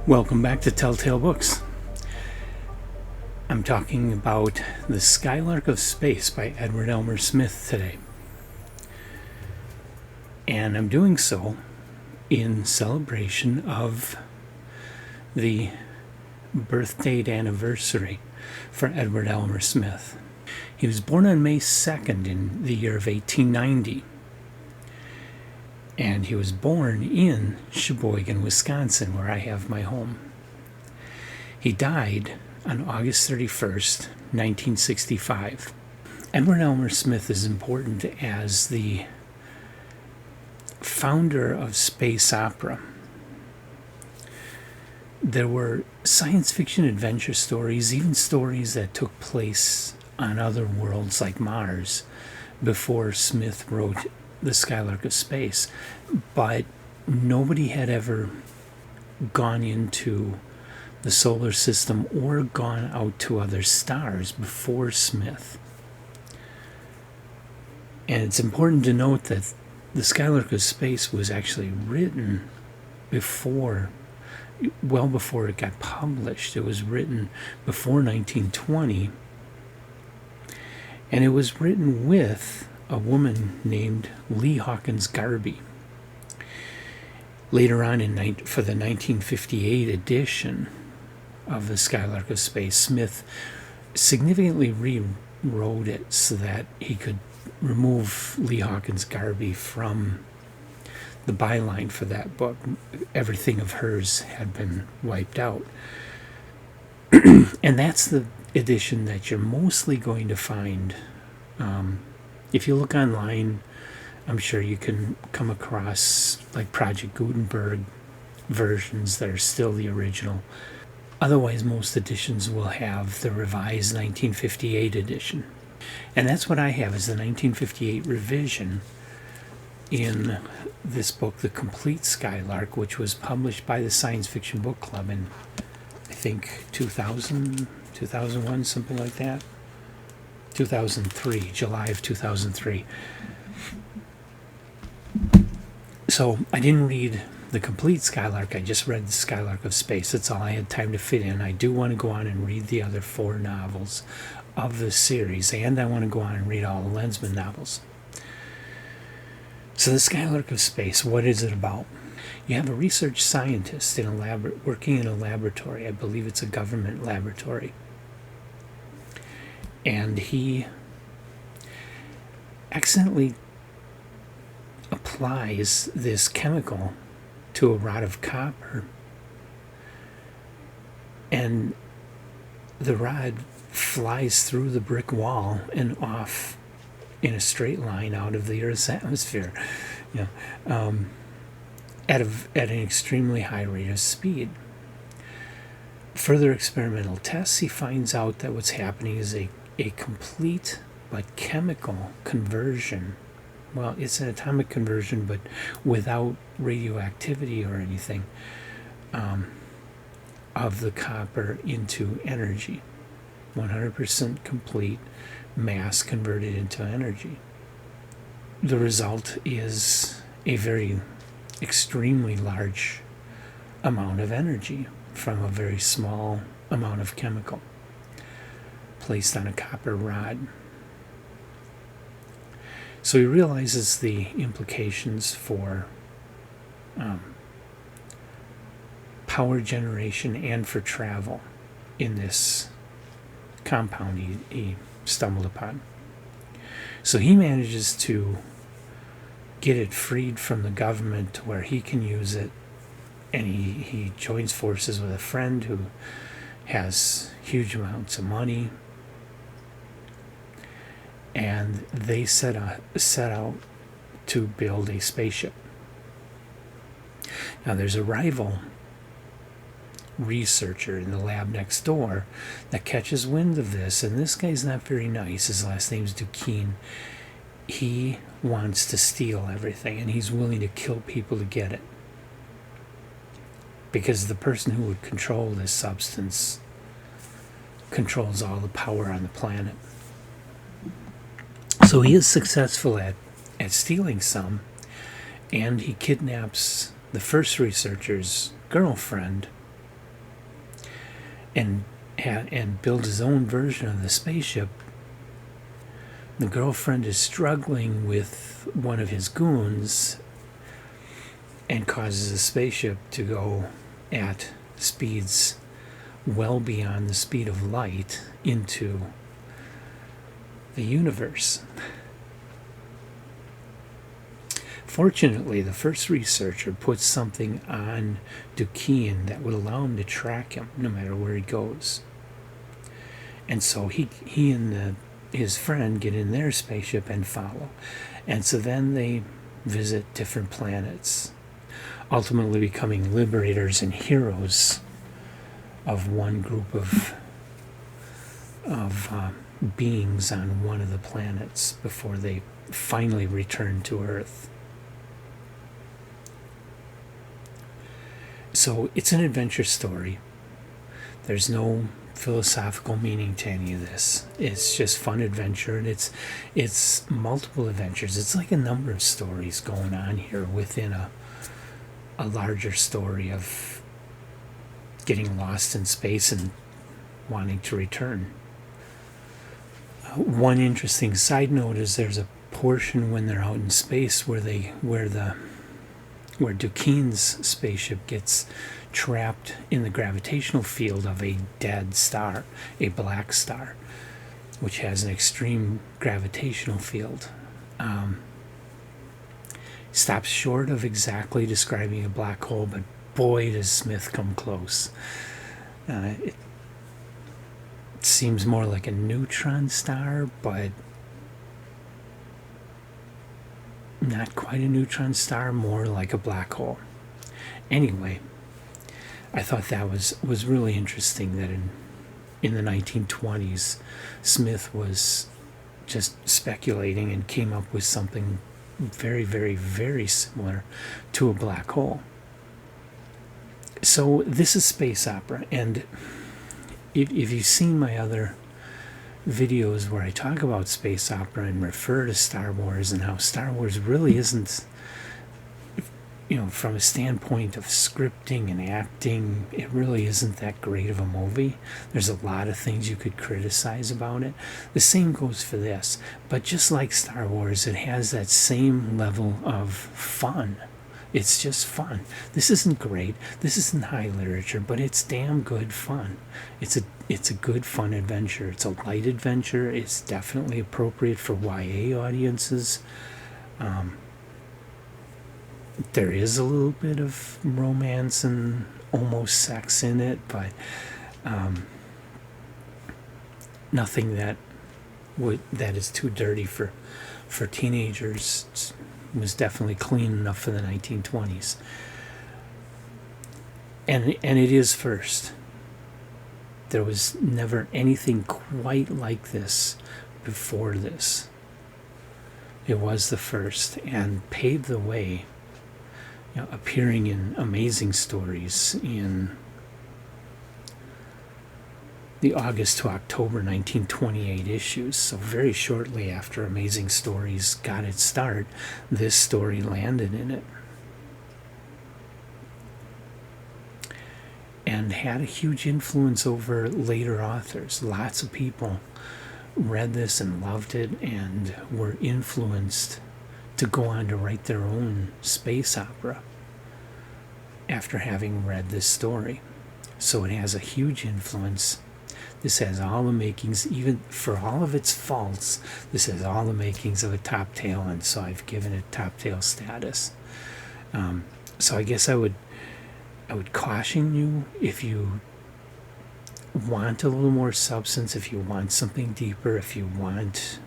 Welcome back to Telltale Books. I'm talking about The Skylark of Space by Edward Elmer Smith today. And I'm doing so in celebration of the birth date anniversary for Edward Elmer Smith. He was born on May 2nd in the year of 1890. And he was born in Sheboygan, Wisconsin, where I have my home. He died on August 31st, 1965. Edward Elmer Smith is important as the founder of space opera. There were science fiction adventure stories, even stories that took place on other worlds like Mars, before Smith wrote The Skylark of Space, but nobody had ever gone into the solar system or gone out to other stars before Smith. And it's important to note that The Skylark of Space was actually written well before it got published. It was written before 1920, and it was written with a woman named Lee Hawkins Garby. Later on, for the 1958 edition of The Skylark of Space, Smith significantly rewrote it so that he could remove Lee Hawkins Garby from the byline for that book. Everything of hers had been wiped out. And that's the edition that you're mostly going to find. If you look online, I'm sure you can come across like Project Gutenberg versions that are still the original. Otherwise, most editions will have the revised 1958 edition. And that's what I have, is the 1958 revision in this book, The Complete Skylark, which was published by the Science Fiction Book Club in, I think, 2000, 2001, something like that. 2003, July of 2003. So I didn't read The Complete Skylark, I just read The Skylark of Space. That's all I had time to fit in. I do want to go on and read the other 4 novels of the series, and I want to go on and read all the Lensman novels. So The Skylark of Space, what is it about? You have a research scientist working in a laboratory. I believe it's a government laboratory. And he accidentally applies this chemical to a rod of copper, and the rod flies through the brick wall and off in a straight line out of the Earth's atmosphere, at an extremely high rate of speed. Further experimental tests, he finds out that what's happening is a complete but chemical conversion. Well, it's an atomic conversion, but without radioactivity or anything, of the copper into energy. 100% complete mass converted into energy. The result is a very extremely large amount of energy from a very small amount of chemical placed on a copper rod. So he realizes the implications for power generation and for travel in this compound he stumbled upon. So he manages to get it freed from the government to where he can use it, and he joins forces with a friend who has huge amounts of money, and they set out to build a spaceship. Now there's a rival researcher in the lab next door that catches wind of this, and this guy's not very nice. His last name's Duquesne. He wants to steal everything, and he's willing to kill people to get it, because the person who would control this substance controls all the power on the planet. So he is successful at stealing some, and he kidnaps the first researcher's girlfriend and build his own version of the spaceship. The girlfriend is struggling with one of his goons and causes the spaceship to go at speeds well beyond the speed of light into the universe. Fortunately, the first researcher put something on Dukeen that would allow him to track him no matter where he goes. And so he and his friend get in their spaceship and follow. And so then they visit different planets, ultimately becoming liberators and heroes of one group of beings on one of the planets before they finally return to Earth. So it's an adventure story. There's no philosophical meaning to any of this. It's just fun adventure, and it's multiple adventures. It's like a number of stories going on here within a larger story of getting lost in space and wanting to return. One interesting side note is there's a portion when they're out in space where Dukeen's spaceship gets trapped in the gravitational field of a dead star, a black star, which has an extreme gravitational field. Stops short of exactly describing a black hole, but boy does Smith come close. It seems more like a neutron star, but not quite a neutron star, more like a black hole. Anyway, I thought that was really interesting that in the 1920s, Smith was just speculating and came up with something very, very, very similar to a black hole. So this is space opera, and if you've seen my other videos where I talk about space opera and refer to Star Wars and how Star Wars really isn't, from a standpoint of scripting and acting, it really isn't that great of a movie. There's a lot of things you could criticize about it. The same goes for this, but just like Star Wars, it has that same level of fun. It's just fun. This isn't great. This isn't high literature, but it's damn good fun. It's a good fun adventure. It's a light adventure. It's definitely appropriate for YA audiences. There is a little bit of romance and almost sex in it, but nothing that is too dirty for teenagers. It was definitely clean enough for the 1920s. And it is first. There was never anything quite like this before this. It was the first and paved the way, appearing in Amazing Stories in the August to October 1928 issues. So very shortly after Amazing Stories got its start, this story landed in it. And had a huge influence over later authors. Lots of people read this and loved it and were influenced to go on to write their own space opera after having read this story. So it has a huge influence. This has all the makings, even for all of its faults, this has all the makings of a top tail, and so I've given it top tail status. So I guess I would caution you, if you want a little more substance, if you want something deeper, if you want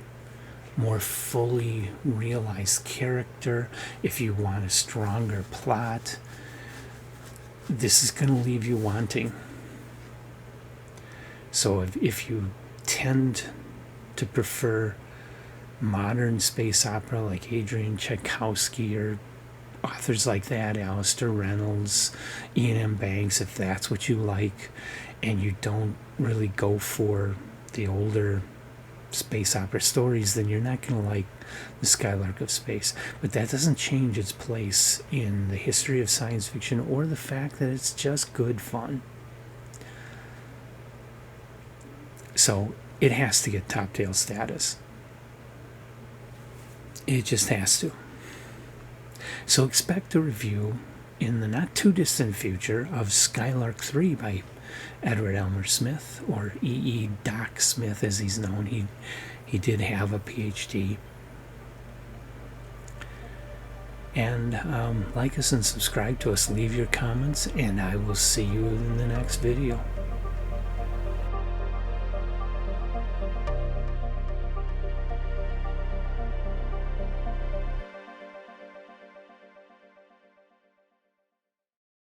more fully realized character, if you want a stronger plot, this is going to leave you wanting. So if you tend to prefer modern space opera like Adrian Tchaikovsky or authors like that, Alistair Reynolds, Ian M. Banks, if that's what you like, and you don't really go for the older space opera stories, then you're not going to like the Skylark of Space. But that doesn't change its place in the history of science fiction or the fact that it's just good fun. So it has to get top tail status. It just has to. So expect a review in the not too distant future of Skylark 3 by Edward Elmer Smith, or E.E. Doc Smith as he's known. He did have a PhD. And like us and subscribe to us, leave your comments, and I will see you in the next video.